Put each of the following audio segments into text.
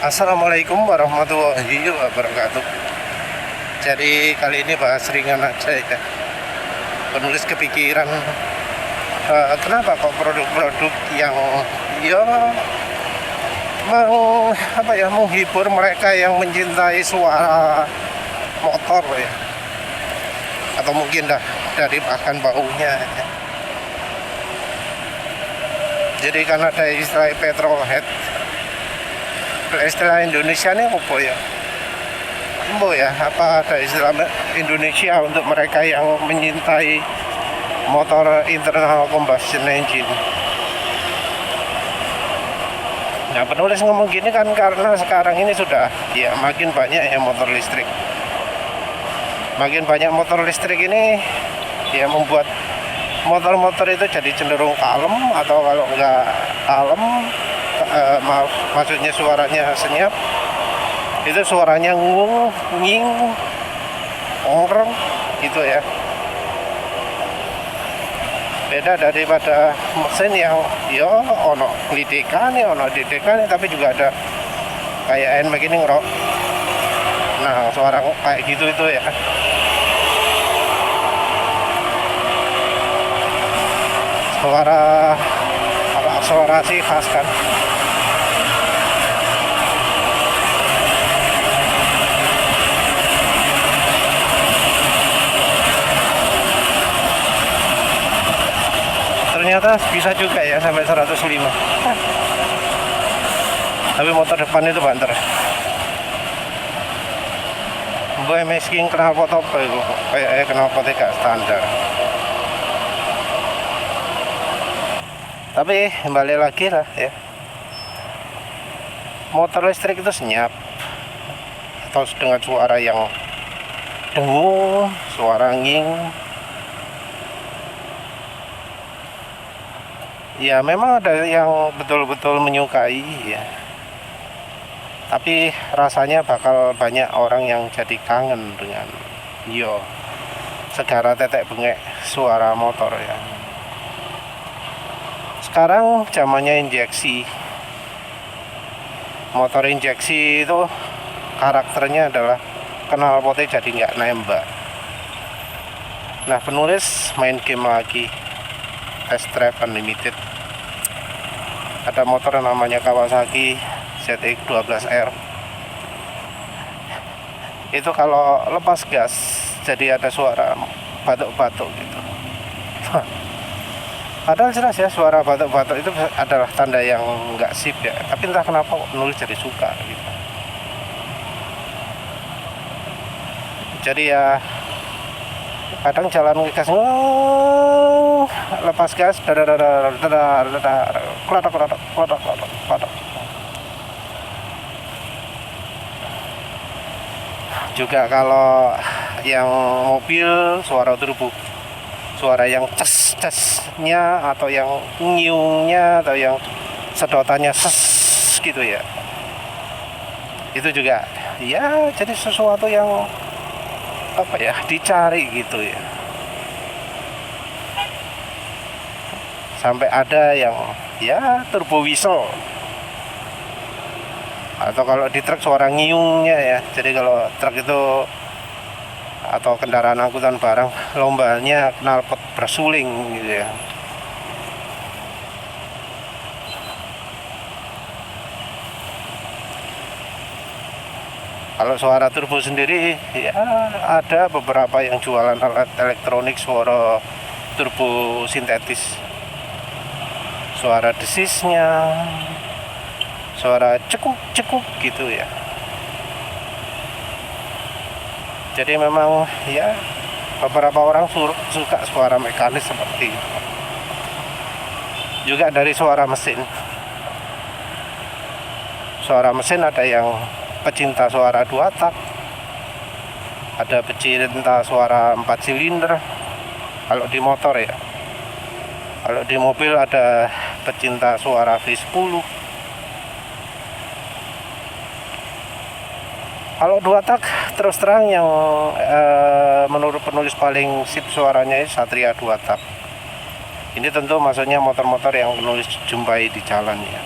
Assalamualaikum warahmatullahi wabarakatuh. Jadi kali ini bahas ringan aja ya. Penulis kepikiran kenapa kok produk-produk yang ya menghibur mereka yang mencintai suara motor ya, atau mungkin dari bahkan baunya ya. Jadi karena ada istilah petrolhead, istilah Indonesia ini apa ya? Apa ada istilah Indonesia untuk mereka yang menyintai motor internal combustion engine? Nah, penulis ngomong gini kan karena sekarang ini sudah ya makin banyak ya motor listrik. Makin banyak motor listrik ini ya membuat motor-motor itu jadi cenderung kalem, atau kalau enggak kalem, maksudnya suaranya senyap, itu suaranya ngung, nging, ongkrong gitu ya. Beda daripada mesin yang ya ono lidekane, tapi juga ada kayak begini ngerok. Nah, suara kayak gitu itu ya. Suara akselerasi khas kan. Ternyata bisa juga ya sampai 105. Tapi motor depan itu banter. Boy masking knalpot apa itu? Kayak knalpotnya gak standar. Tapi kembali lagi lah ya, motor listrik itu senyap atau dengan suara yang dengung, suara nging. Ya memang ada yang betul-betul menyukai ya, tapi rasanya bakal banyak orang yang jadi kangen dengan segara tetek bengek suara motor ya. Sekarang zamannya injeksi. Motor injeksi itu karakternya adalah knalpotnya jadi nggak nembak. Nah, penulis main game lagi, Test Drive Unlimited. Ada motor yang namanya Kawasaki ZX12R. Itu kalau lepas gas jadi ada suara batuk-batuk gitu. Padahal jelas ya, suara batuk-batuk itu adalah tanda yang nggak sip ya. Tapi entah kenapa penulis jadi suka gitu. Jadi ya kadang jalan gas, lepas gas, kladak. Juga kalau yang mobil suara turbo, suara yang ces-cesnya, atau yang nyiungnya, atau yang sedotannya ses gitu ya, itu juga ya jadi sesuatu yang dicari gitu ya. Sampai ada yang ya turbo whistle, atau kalau di truk suara nyiungnya ya. Jadi kalau truk itu atau kendaraan angkutan barang lombanya knalpot bersuling gitu ya. Kalau suara turbo sendiri ya ada beberapa yang jualan alat elektronik suara turbo sintetis. Suara desisnya, suara cekuk gitu ya. Jadi memang ya beberapa orang suka suara mekanis seperti itu. Juga dari suara mesin. Suara mesin ada yang pecinta suara 2 tak, ada pecinta suara 4 silinder kalau di motor ya. Kalau di mobil ada pecinta suara V10. Kalau 2 tak terus terang yang menurut penulis paling sip suaranya Satria 2 tak. Ini tentu maksudnya motor-motor yang penulis jumpai di jalan ya.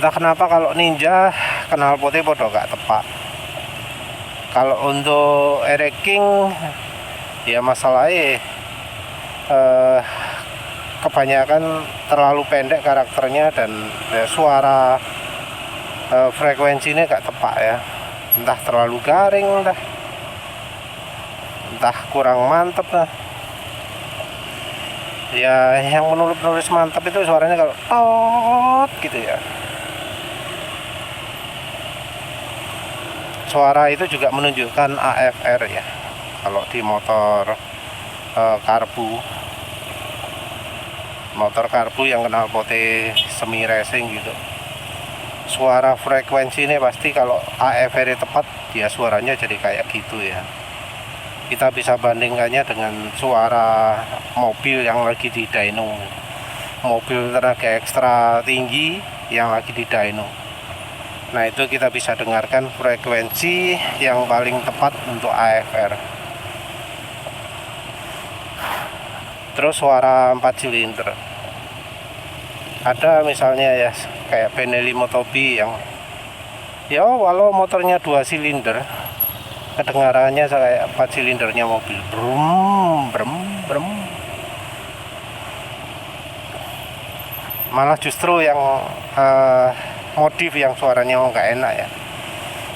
Entah kenapa kalau Ninja knalpotnya podo gak tepat. Kalau untuk King ya masalahnya kebanyakan terlalu pendek karakternya dan suara frekuensinya gak tepat ya. Entah terlalu garing, entah kurang mantep lah. Ya yang menulis mantap itu suaranya kalau tot gitu ya. Suara itu juga menunjukkan AFR ya. Kalau di motor karbu yang knalpotnya semi racing gitu, suara frekuensi ini pasti kalau AFR tepat dia suaranya jadi kayak gitu ya. Kita bisa bandingkannya dengan suara mobil yang lagi di dyno, mobil tenaga ekstra tinggi yang lagi di dyno. Nah itu kita bisa dengarkan frekuensi yang paling tepat untuk AFR. Terus suara 4 silinder, ada misalnya ya kayak Benelli Motobi yang ya walau motornya 2 silinder, kedengarannya kayak 4 silindernya mobil, brum brum brum. Malah justru yang modif yang suaranya nggak enak ya.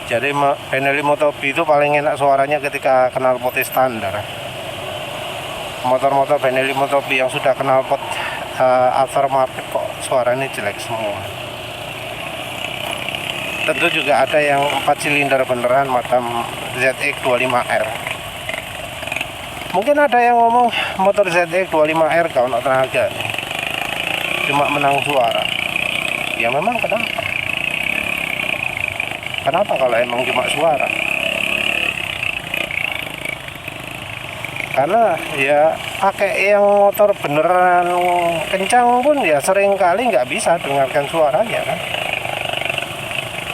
Jadi Benelli Motobi itu paling enak suaranya ketika knalpot standar. Motor-motor Benelli Motobi yang sudah knalpot aftermarket kok suaranya jelek semua. Tentu juga ada yang 4 silinder beneran macam ZX25R. Mungkin ada yang ngomong motor ZX25R kalau nak tenaga cuma menang suara. Ya memang kenapa kalau emang cuma suara? Karena ya pakai yang motor beneran kencang pun ya sering kali nggak bisa dengarkan suaranya kan.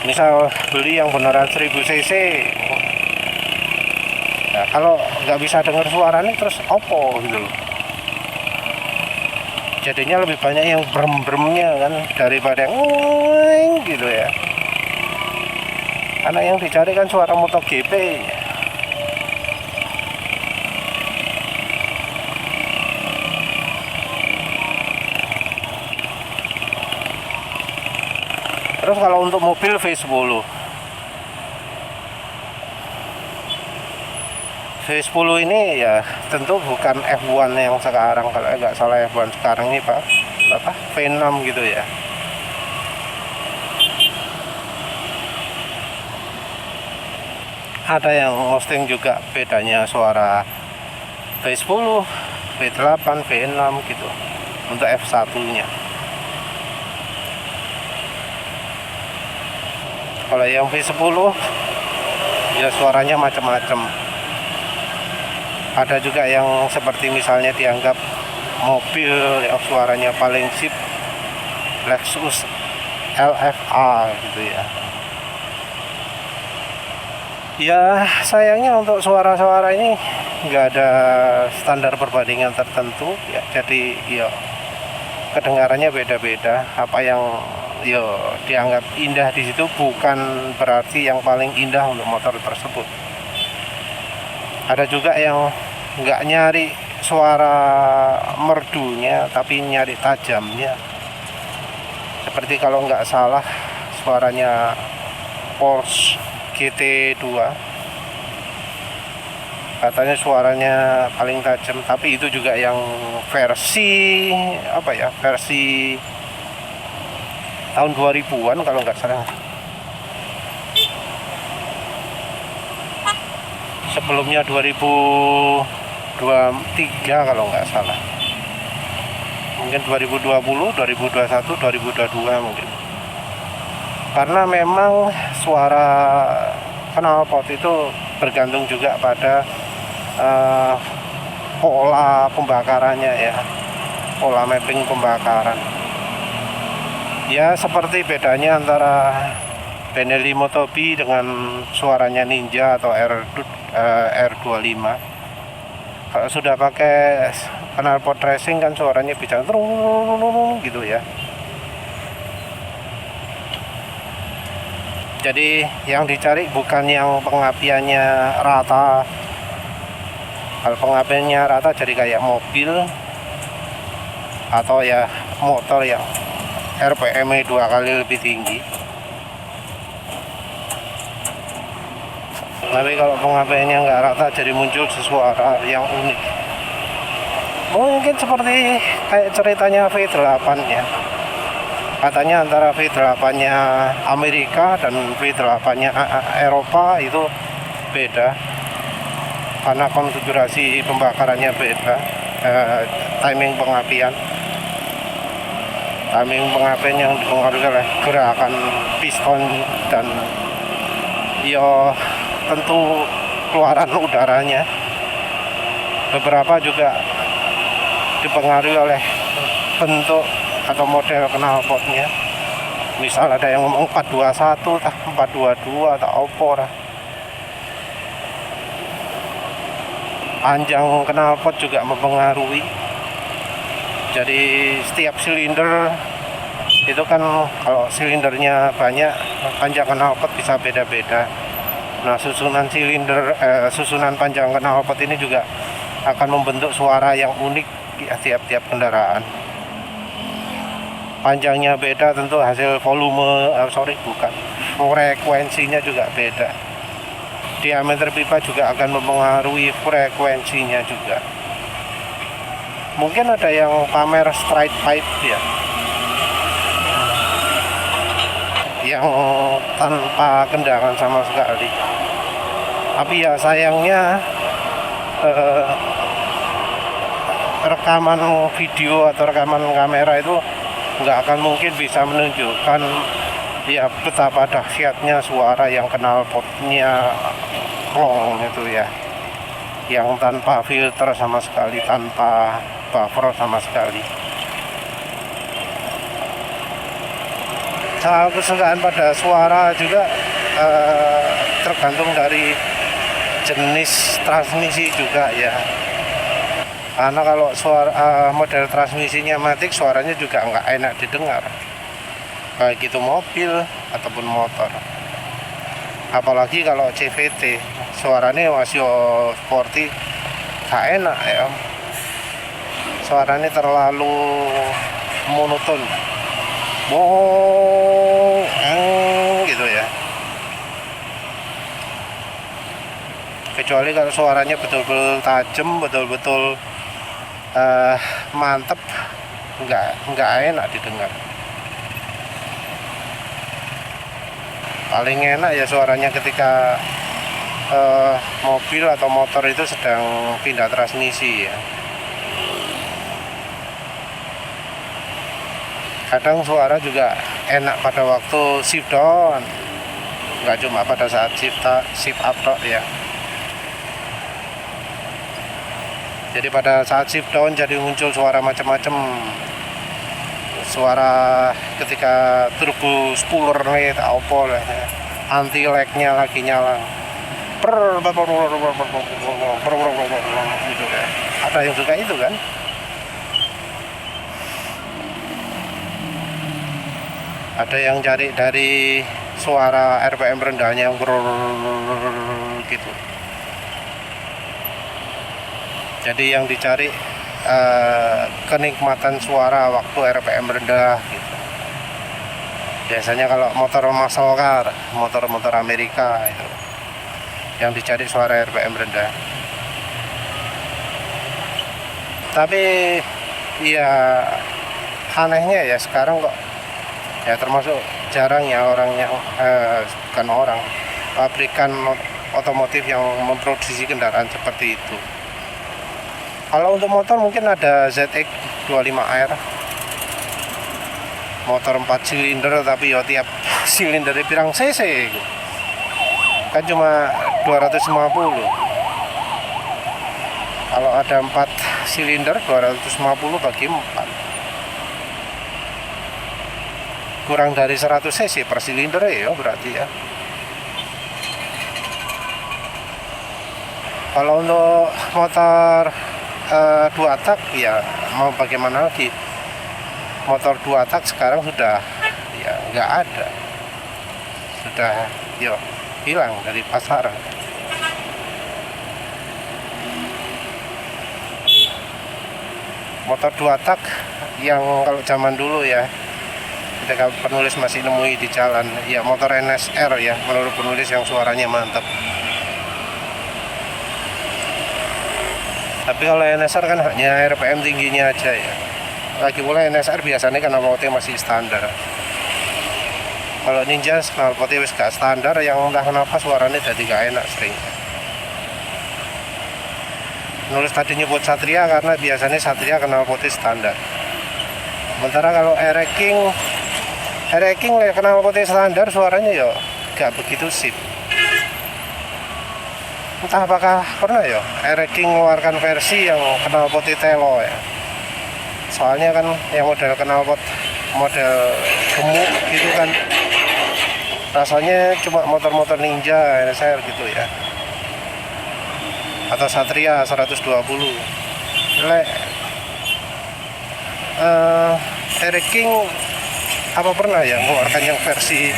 Misal beli yang beneran 1000 cc ya, kalau nggak bisa dengar suaranya terus opo gitu loh. Jadinya lebih banyak yang brem-bremnya kan daripada yang gitu ya. Karena yang dicari kan suara MotoGP. Terus kalau untuk mobil V10 ini ya tentu bukan F1 yang sekarang, kalau nggak salah F1 sekarang ini Pak V6 gitu ya. Ada yang posting juga bedanya suara V10, V8, V6 gitu untuk F1 nya. Kalau yang V10 ya suaranya macam-macam. Ada juga yang seperti misalnya dianggap mobil yang suaranya paling sip, Lexus LFA gitu ya. Ya sayangnya untuk suara-suara ini nggak ada standar perbandingan tertentu ya. Jadi ya kedengarannya beda-beda. Apa yang dianggap indah di situ bukan berarti yang paling indah untuk motor tersebut. Ada juga yang nggak nyari suara merdunya tapi nyari tajamnya. Seperti kalau nggak salah suaranya Porsche GT2 katanya suaranya paling tajam, tapi itu juga yang versi versi tahun 2000-an kalau nggak salah. Sebelumnya 2023 kalau nggak salah. Mungkin 2020, 2021, 2022 mungkin. Karena memang suara knalpot itu bergantung juga pada pola pembakarannya ya. Pola mapping pembakaran. Ya seperti bedanya antara Benelli Motobi dengan suaranya Ninja atau R25. Kalau sudah pakai knalpot racing kan suaranya bisa gitu ya. Jadi yang dicari bukan yang pengapiannya rata. Kalau pengapiannya rata jadi kayak mobil atau ya motor yang RPM-nya 2 kali lebih tinggi. Tapi kalau pengapiannya nggak rata jadi muncul suara yang unik. Mungkin seperti kayak ceritanya V8 ya. Katanya antara V8-nya Amerika dan V8-nya Eropa itu beda karena konfigurasi pembakarannya beda. Timing pengapian yang dipengaruhi oleh gerakan piston dan ya tentu keluaran udaranya. Beberapa juga dipengaruhi oleh bentuk atau model knalpotnya. Misal ada yang ngomong 421 atau 422 atau opo lah. Panjang knalpot juga mempengaruhi. Jadi setiap silinder itu kan kalau silindernya banyak, panjang knalpot bisa beda-beda. Nah, susunan panjang knalpot ini juga akan membentuk suara yang unik di tiap-tiap kendaraan. Panjangnya beda tentu hasil frekuensinya juga beda. Diameter pipa juga akan mempengaruhi frekuensinya juga. Mungkin ada yang pamer straight pipe ya, yang tanpa kendaraan sama sekali. Tapi ya sayangnya rekaman video atau rekaman kamera itu nggak akan mungkin bisa menunjukkan ya betapa dahsyatnya suara yang knalpotnya klong itu ya, yang tanpa filter sama sekali, tanpa buffer sama sekali. Kesukaan pada suara juga tergantung dari jenis transmisi juga ya. Karena kalau suara model transmisinya matic, suaranya juga nggak enak didengar, baik itu mobil ataupun motor. Apalagi kalau CVT, suaranya masih sporty, nggak enak ya. Suaranya terlalu monoton, gitu ya. Kecuali kalau suaranya betul-betul tajam, betul-betul mantep, nggak enak didengar. Paling enak ya suaranya ketika mobil atau motor itu sedang pindah transmisi ya. Kadang suara juga enak pada waktu shift down, nggak cuma pada saat shift up ya. Jadi pada saat shift down jadi muncul suara macam-macam. Suara ketika turbo spooler nih, opo lah, anti lag-nya lagi nyala. Gitu ya. Ada yang suka itu kan? Ada yang cari dari suara RPM rendahnya yang gitu. Jadi yang dicari kenikmatan suara waktu RPM rendah gitu. Biasanya kalau motor muscle car, motor-motor Amerika itu yang dicari suara RPM rendah. Tapi ya anehnya ya sekarang kok ya termasuk jarang ya orang yang bukan orang, pabrikan otomotif yang memproduksi kendaraan seperti itu. Kalau untuk motor mungkin ada ZX 25R, motor 4 silinder tapi ya tiap silinder pirang cc kan cuma 250. Kalau ada 4 silinder 250 bagi 4 kurang dari 100 cc per silinder ya berarti ya. Kalau untuk motor 2 tak ya mau bagaimana lagi, motor 2 tak sekarang sudah ya nggak ada. sudah hilang dari pasaran. Motor 2 tak yang kalau zaman dulu ya, ketika penulis masih nemui di jalan, ya motor NSR ya, menurut penulis yang suaranya mantap. Tapi kalau NSR kan hanya RPM tingginya aja ya. Lagi pula NSR biasanya kan knalpotnya masih standar. Kalau Ninja knalpotnya wis gak standar, yang entah kenapa suaranya jadi gak enak sering. Nulis tadi nyebut Satria karena biasanya Satria knalpotnya standar. Sementara kalau Ereking knalpotnya standar, suaranya ya gak begitu sip. Entah apakah pernah ya Ereking mengeluarkan versi yang knalpotnya telo ya. Soalnya kan yang model knalpot model gemuk gitu kan, rasanya cuma motor-motor Ninja NSR gitu ya, atau Satria 120. Ereking apa pernah ya mengeluarkan yang versi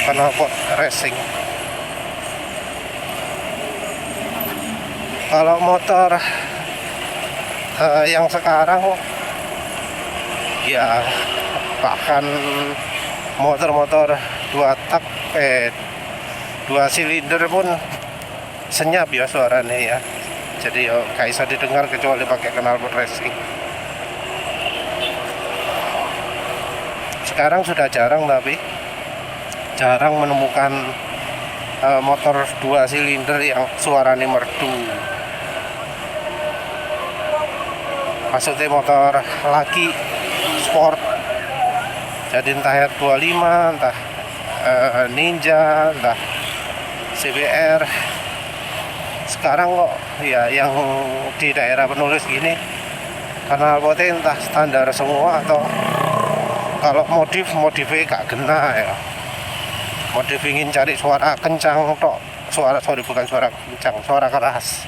knalpot racing. Kalau motor yang sekarang ya, bahkan motor-motor 2 tak 2 silinder pun senyap ya suaranya ya. Jadi gak bisa didengar kecuali pakai knalpot racing. Sekarang sudah jarang, tapi jarang menemukan motor 2 silinder yang suaranya merdu. Maksudnya motor laki sport, jadi entah R25, entah Ninja, entah CBR. Sekarang kok ya yang di daerah penulis gini knalpotnya entah standar semua, atau kalau modifnya gak kena ya. Modif ingin cari suara kencang tok, bukan suara kencang, suara keras.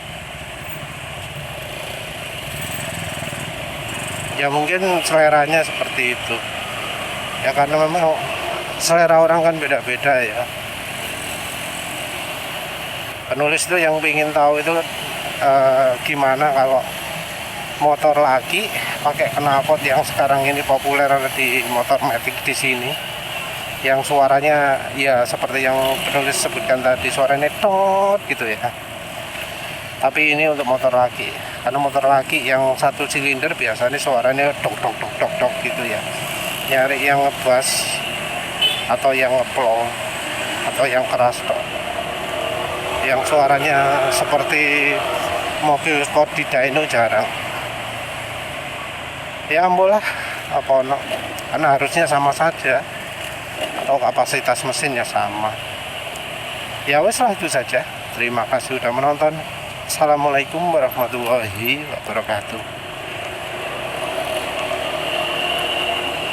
Ya mungkin seleranya seperti itu ya, karena memang selera orang kan beda-beda ya. Penulis itu yang ingin tahu itu gimana kalau motor laki pakai knalpot yang sekarang ini populer di motor matic di sini, yang suaranya ya seperti yang penulis sebutkan tadi, suaranya tot gitu ya. Tapi ini untuk motor laki, karena motor laki yang 1 silinder biasanya suaranya dok dok dok dok dok gitu ya. Nyari yang ngebass atau yang ngeplong atau yang keras dok, yang suaranya seperti mobil sport di dyno jarang. Ya ambolah apa no, karena harusnya sama saja, atau kapasitas mesinnya sama. Ya wes lah, itu saja. Terima kasih sudah menonton. Assalamualaikum warahmatullahi wabarakatuh.